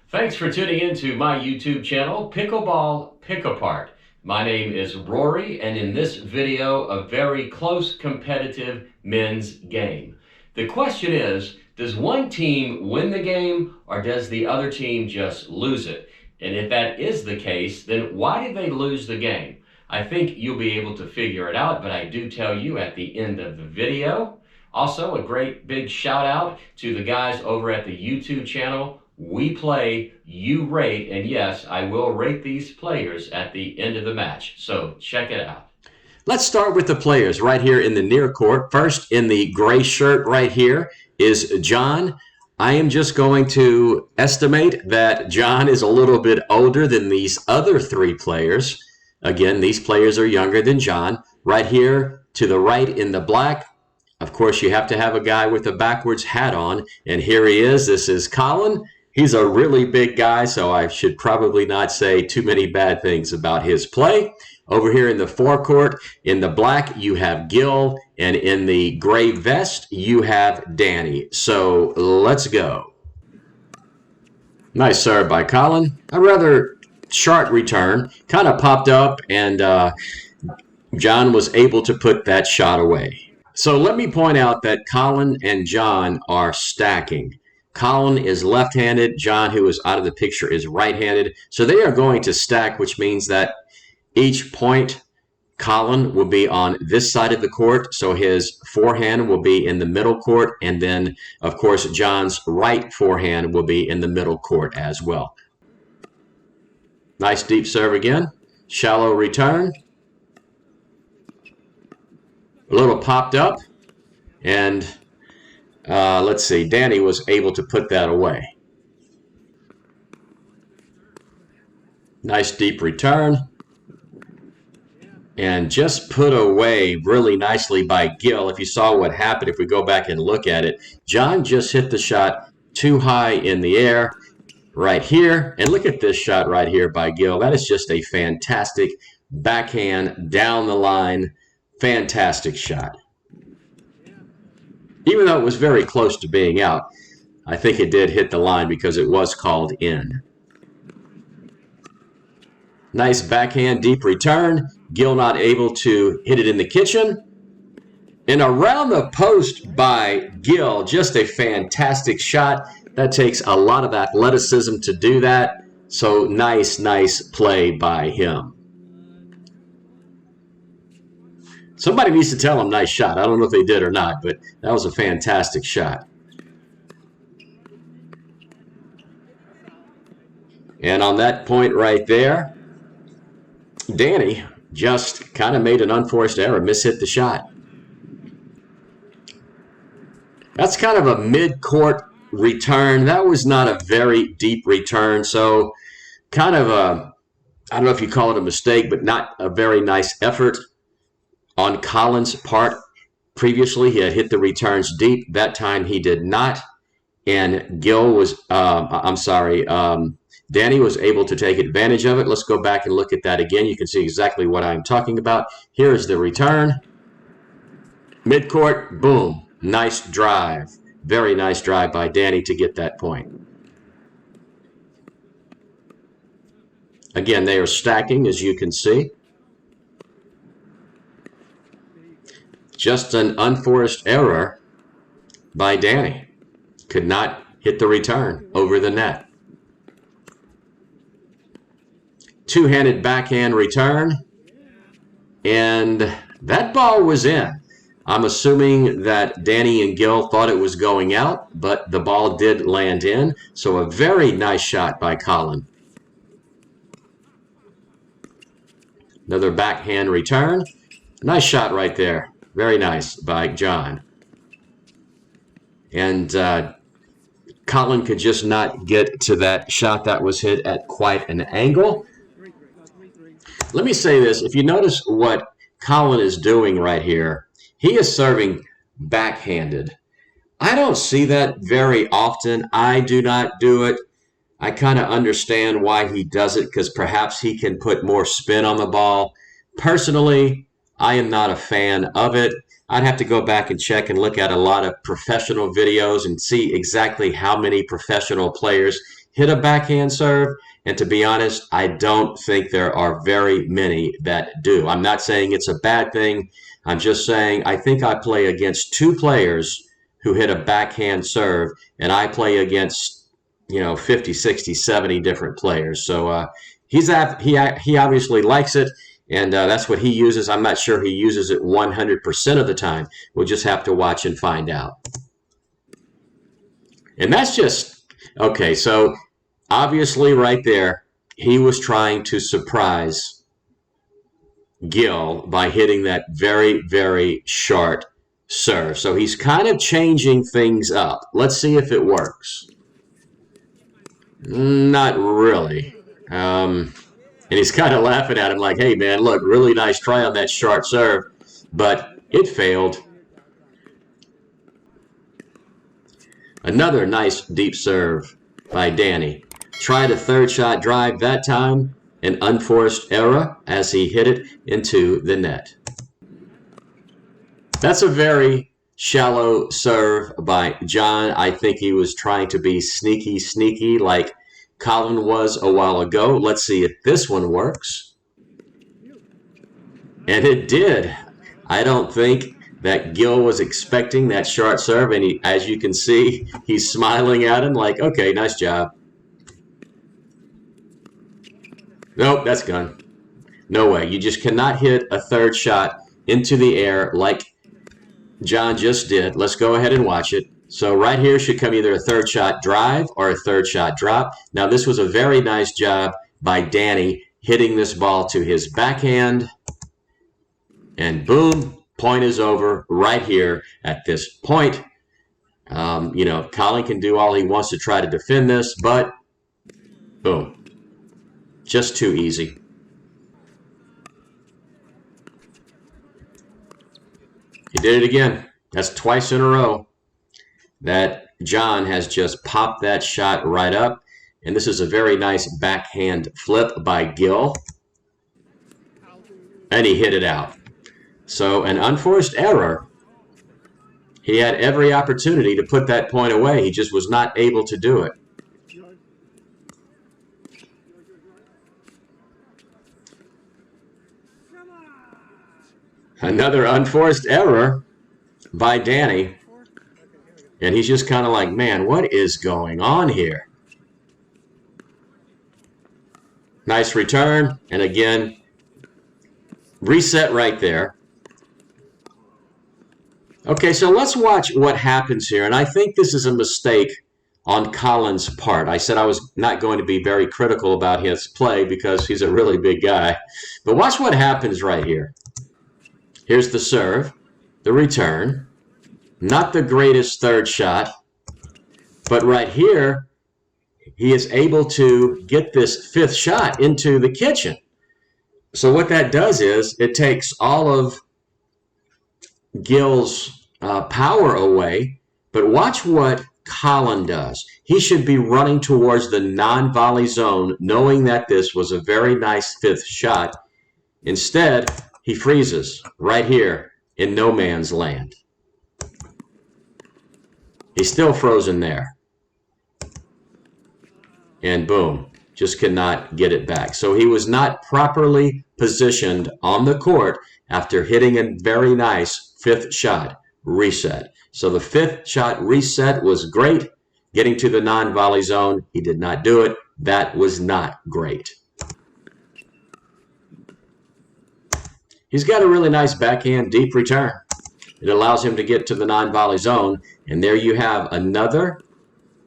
Thanks for tuning in to my YouTube channel, Pickleball Pick Apart. My name is Rory, and in this video, a very close competitive men's game. The question is, does one team win the game or does the other team just lose it? And if that is the case, then why did they lose the game? I think you'll be able to figure it out, but I do tell you at the end of the video. Also, a great big shout out to the guys over at the YouTube channel. We play, you rate, and yes, I will rate these players at the end of the match. So check it out. Let's start with the players right here in the near court. First, in the gray shirt right here is John. I am just going to estimate that John is a little bit older than these other three players. Again, these players are younger than John. Right here to the right in the black, of course, you have to have a guy with a backwards hat on. And here he is. This is Colin. He's a really big guy, so I should probably not say too many bad things about his play. Over here in the forecourt, in the black, you have Gil, and in the gray vest, you have Danny. So let's go. Nice serve by Colin. A rather sharp return, kind of popped up, and John was able to put that shot away. So let me point out that Colin and John are stacking. Colin is left-handed. John, who is out of the picture, is right-handed. So they are going to stack, which means that each point, Colin will be on this side of the court. So his forehand will be in the middle court. And then, of course, John's right forehand will be in the middle court as well. Nice deep serve again. Shallow return. A little popped up. And let's see, Danny was able to put that away. Nice deep return. And just put away really nicely by Gil. If you saw what happened, if we go back and look at it, John just hit the shot too high in the air right here. And look at this shot right here by Gil. That is just a fantastic backhand down the line. Fantastic shot. Even though it was very close to being out, I think it did hit the line because it was called in. Nice backhand deep return. Gil not able to hit it in the kitchen. And around the post by Gil, just a fantastic shot. That takes a lot of athleticism to do that. So nice play by him. Somebody needs to tell him nice shot. I don't know if they did or not, but that was a fantastic shot. And on that point right there, Danny just kind of made an unforced error, mishit the shot. That's kind of a mid-court return. That was not a very deep return, so kind of a, I don't know if you call it a mistake, but not a very nice effort on Colin's part. Previously, he had hit the returns deep. That time he did not. And Gil was, Danny was able to take advantage of it. Let's go back and look at that again. You can see exactly what I'm talking about. Here is the return. Midcourt, boom. Nice drive. Very nice drive by Danny to get that point. Again, they are stacking, as you can see. Just an unforced error by Danny. Could not hit the return over the net. Two-handed backhand return. And that ball was in. I'm assuming that Danny and Gil thought it was going out, but the ball did land in. So a very nice shot by Colin. Another backhand return. Nice shot right there. Very nice by John. And Colin could just not get to that shot that was hit at quite an angle. Let me say this. If you notice what Colin is doing right here, he is serving backhanded. I don't see that very often. I do not do it. I kind of understand why he does it because perhaps he can put more spin on the ball. Personally, I am not a fan of it. I'd have to go back and check and look at a lot of professional videos and see exactly how many professional players hit a backhand serve. And to be honest, I don't think there are very many that do. I'm not saying it's a bad thing. I'm just saying I think I play against two players who hit a backhand serve, and I play against, 50, 60, 70 different players. So he obviously likes it, and that's what he uses. I'm not sure he uses it 100% of the time. We'll just have to watch and find out. And that's just, okay, so obviously right there, he was trying to surprise Gil by hitting that very, very short serve. So he's kind of changing things up. Let's see if it works. Not really. And he's kind of laughing at him like, hey, man, look, really nice try on that short serve, but it failed. Another nice deep serve by Danny. Tried a third shot drive that time, an unforced error as he hit it into the net. That's a very shallow serve by John. I think he was trying to be sneaky like Colin was a while ago. Let's see if this one works. And it did. I don't think that Gil was expecting that short serve, and as you can see, he's smiling at him like, okay, nice job. Nope, that's gone. No way. You just cannot hit a third shot into the air like John just did. Let's go ahead and watch it. So right here should come either a third shot drive or a third shot drop. Now this was a very nice job by Danny hitting this ball to his backhand. And boom, point is over right here at this point. Colin can do all he wants to try to defend this, but boom, just too easy. He did it again. That's twice in a row that John has just popped that shot right up. And this is a very nice backhand flip by Gil. And he hit it out. So an unforced error. He had every opportunity to put that point away. He just was not able to do it. Another unforced error by Danny. And he's just kind of like, man, what is going on here? Nice return. And again, reset right there. Okay, so let's watch what happens here. And I think this is a mistake on Colin's part. I said I was not going to be very critical about his play because he's a really big guy. But watch what happens right here. Here's the serve, the return. Not the greatest third shot, but right here, he is able to get this fifth shot into the kitchen. So what that does is it takes all of Gil's power away, but watch what Colin does. He should be running towards the non-volley zone, knowing that this was a very nice fifth shot. Instead, he freezes right here in no man's land. He's still frozen there. And boom, just cannot get it back. So he was not properly positioned on the court after hitting a very nice fifth shot reset. So the fifth shot reset was great. Getting to the non-volley zone, he did not do it. That was not great. He's got a really nice backhand deep return. It allows him to get to the non-volley zone. And there you have another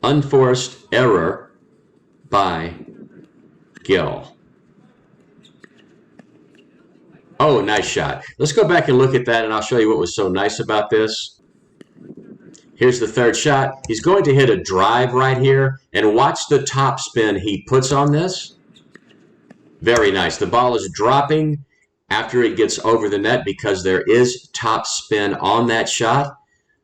unforced error by Gil. Oh, nice shot. Let's go back and look at that, and I'll show you what was so nice about this. Here's the third shot. He's going to hit a drive right here, and watch the top spin he puts on this. Very nice. The ball is dropping after it gets over the net because there is top spin on that shot.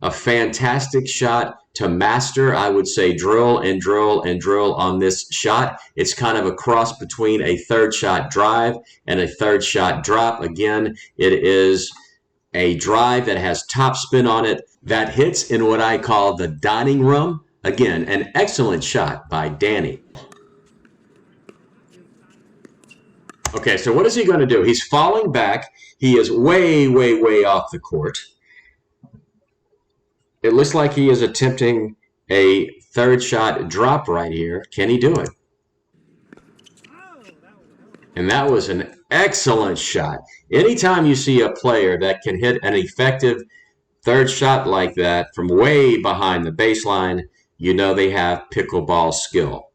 A fantastic shot to master. I would say drill and drill and drill on this shot. It's kind of a cross between a third shot drive and a third shot drop. Again, it is a drive that has top spin on it that hits in what I call the dining room Again, an excellent shot by Danny. Okay, so what is he going to do? He's falling back. He is way, way, way off the court. It looks like he is attempting a third shot drop right here. Can he do it? And that was an excellent shot. Anytime you see a player that can hit an effective third shot like that from way behind the baseline, you know they have pickleball skill.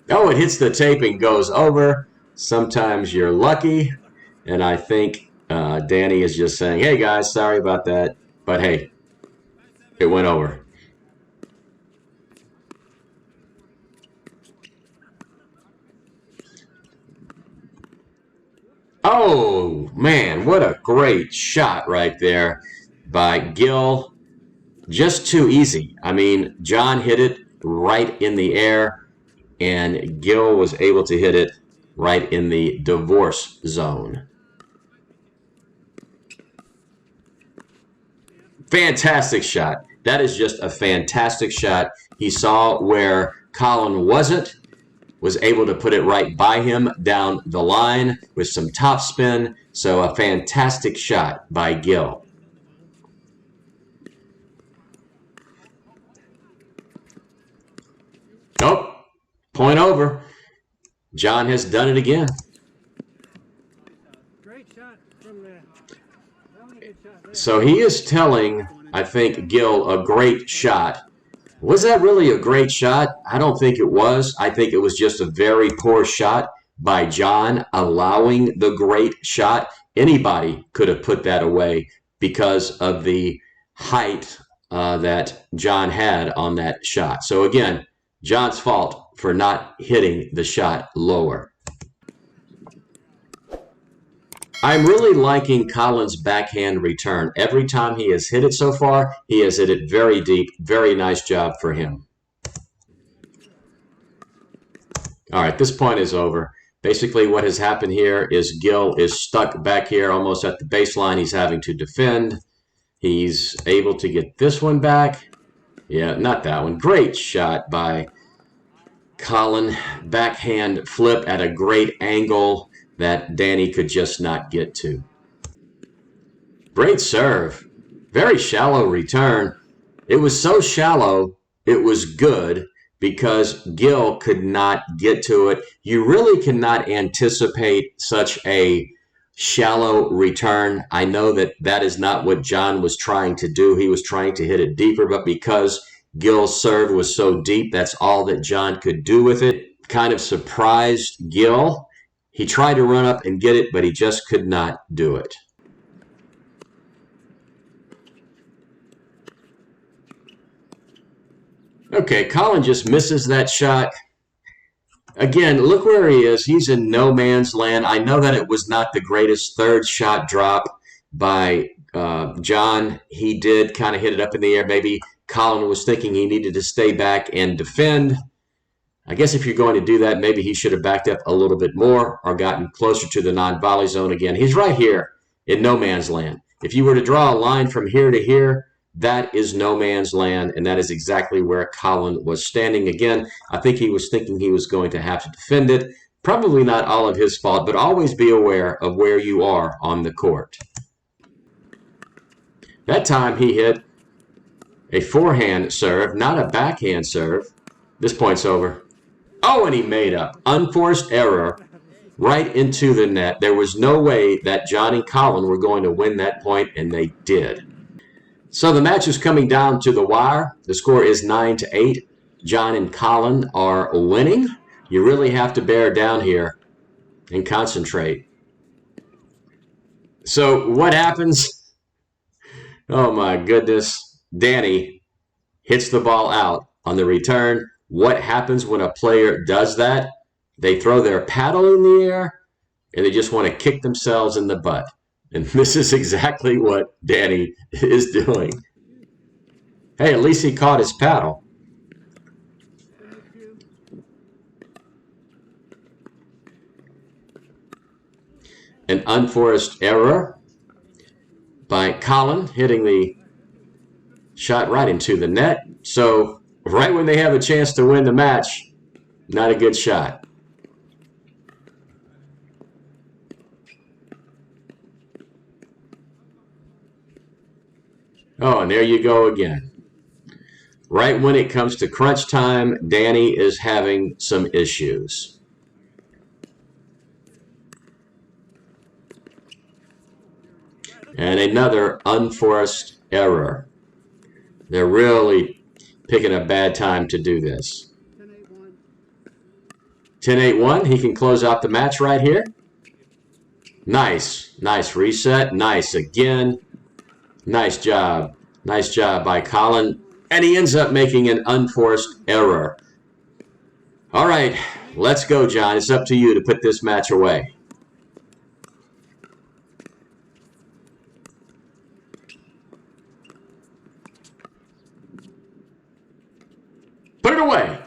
Oh, it hits the tape and goes over. Sometimes you're lucky. And I think Danny is just saying, hey, guys, sorry about that. But, hey, it went over. Oh, man, what a great shot right there by Gil. Just too easy. I mean, John hit it right in the air, and Gil was able to hit it right in the divorce zone. Fantastic shot. That is just a fantastic shot. He saw where Colin wasn't, was able to put it right by him down the line with some topspin. So a fantastic shot by Gil. Oh, point over. John has done it again. Great shot from there. So he is telling, I think, Gil, a great shot. Was that really a great shot? I don't think it was. I think it was just a very poor shot by John, allowing the great shot. Anybody could have put that away because of the height that John had on that shot. So again, John's fault for not hitting the shot lower. I'm really liking Colin's backhand return. Every time he has hit it so far, he has hit it very deep. Very nice job for him. All right, this point is over. Basically, what has happened here is Gil is stuck back here almost at the baseline. He's having to defend. He's able to get this one back. Yeah, not that one. Great shot by Colin. Backhand flip at a great angle that Danny could just not get to. Great serve. Very shallow return. It was so shallow, it was good because Gil could not get to it. You really cannot anticipate such a shallow return. I know that that is not what John was trying to do. He was trying to hit it deeper, but because Gil's serve was so deep, that's all that John could do with it. Kind of surprised Gil. He tried to run up and get it, but he just could not do it. Okay, Colin just misses that shot. Again, look where he is. He's in no man's land. I know that it was not the greatest third shot drop by John. He did kind of hit it up in the air. Maybe Colin was thinking he needed to stay back and defend. I guess if you're going to do that, maybe he should have backed up a little bit more or gotten closer to the non-volley zone again. He's right here in no man's land. If you were to draw a line from here to here, that is no man's land, and that is exactly where Colin was standing. Again, I think he was thinking he was going to have to defend it. Probably not all of his fault, but always be aware of where you are on the court. That time he hit a forehand serve, not a backhand serve. This point's over. Oh, and he made up. Unforced error right into the net. There was no way that John and Colin were going to win that point, and they did. So the match is coming down to the wire. The score is 9-8. John and Colin are winning. You really have to bear down here and concentrate. So what happens? Oh, my goodness. Danny hits the ball out on the return. What happens when a player does that? They throw their paddle in the air, and they just want to kick themselves in the butt. And this is exactly what Danny is doing. Hey, at least he caught his paddle. An unforced error by Colin hitting the Shot right into the net. So right when they have a chance to win the match, not a good shot. Oh, and there you go again. Right when it comes to crunch time, Danny is having some issues. And another unforced error. They're really picking a bad time to do this. 10-8-1. He can close out the match right here. Nice. Nice reset. Nice again. Nice job. Nice job by Colin. And he ends up making an unforced error. All right, let's go, John. It's up to you to put this match away. Put it away.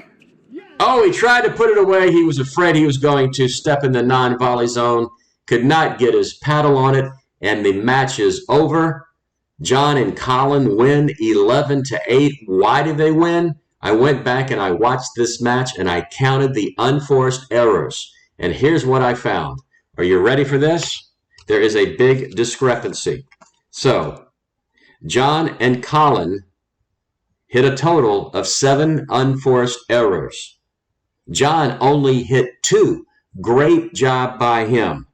Oh, he tried to put it away. He was afraid he was going to step in the non-volley zone. Could not get his paddle on it, and the match is over. John and Colin win 11-8. Why did they win? I went back and I watched this match and I counted the unforced errors. And here's what I found. Are you ready for this? There is a big discrepancy. So, John and Colin hit a total of 7 unforced errors. John only hit 2. Great job by him.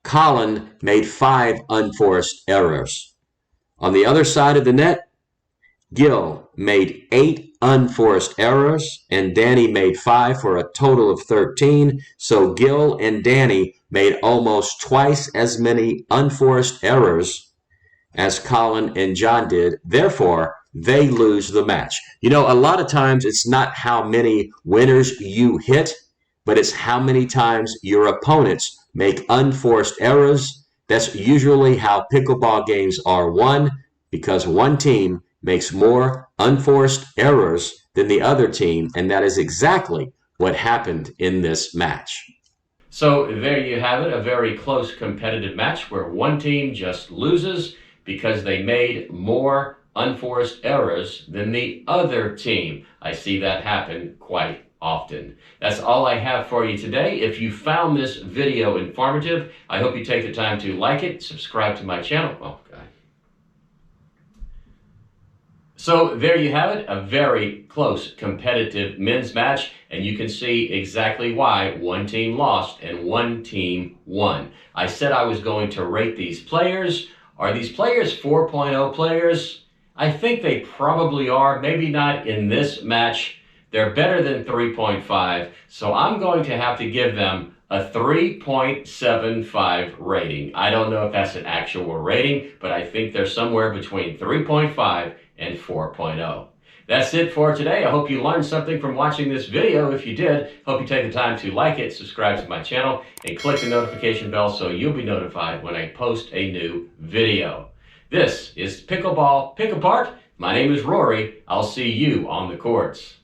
Colin made 5 unforced errors. On the other side of the net, Gil made 8 unforced errors, and Danny made 5 for a total of 13. So Gil and Danny made almost twice as many unforced errors as Colin and John did. Therefore, they lose the match. You know, a lot of times it's not how many winners you hit, but it's how many times your opponents make unforced errors. That's usually how pickleball games are won, because one team makes more unforced errors than the other team, and that is exactly what happened in this match. So there you have it, a very close competitive match where one team just loses because they made more unforced errors than the other team. I see that happen quite often. That's all I have for you today. If you found this video informative, I hope you take the time to like it, subscribe to my channel. Oh, God. So there you have it, a very close competitive men's match, and you can see exactly why one team lost and one team won. I said I was going to rate these players. Are these players 4.0 players? I think they probably are, maybe not in this match. They're better than 3.5, so I'm going to have to give them a 3.75 rating. I don't know if that's an actual rating, but I think they're somewhere between 3.5 and 4.0. That's it for today. I hope you learned something from watching this video. If you did, hope you take the time to like it, subscribe to my channel, and click the notification bell so you'll be notified when I post a new video. This is Pickleball Pick Apart. My name is Rory. I'll see you on the courts.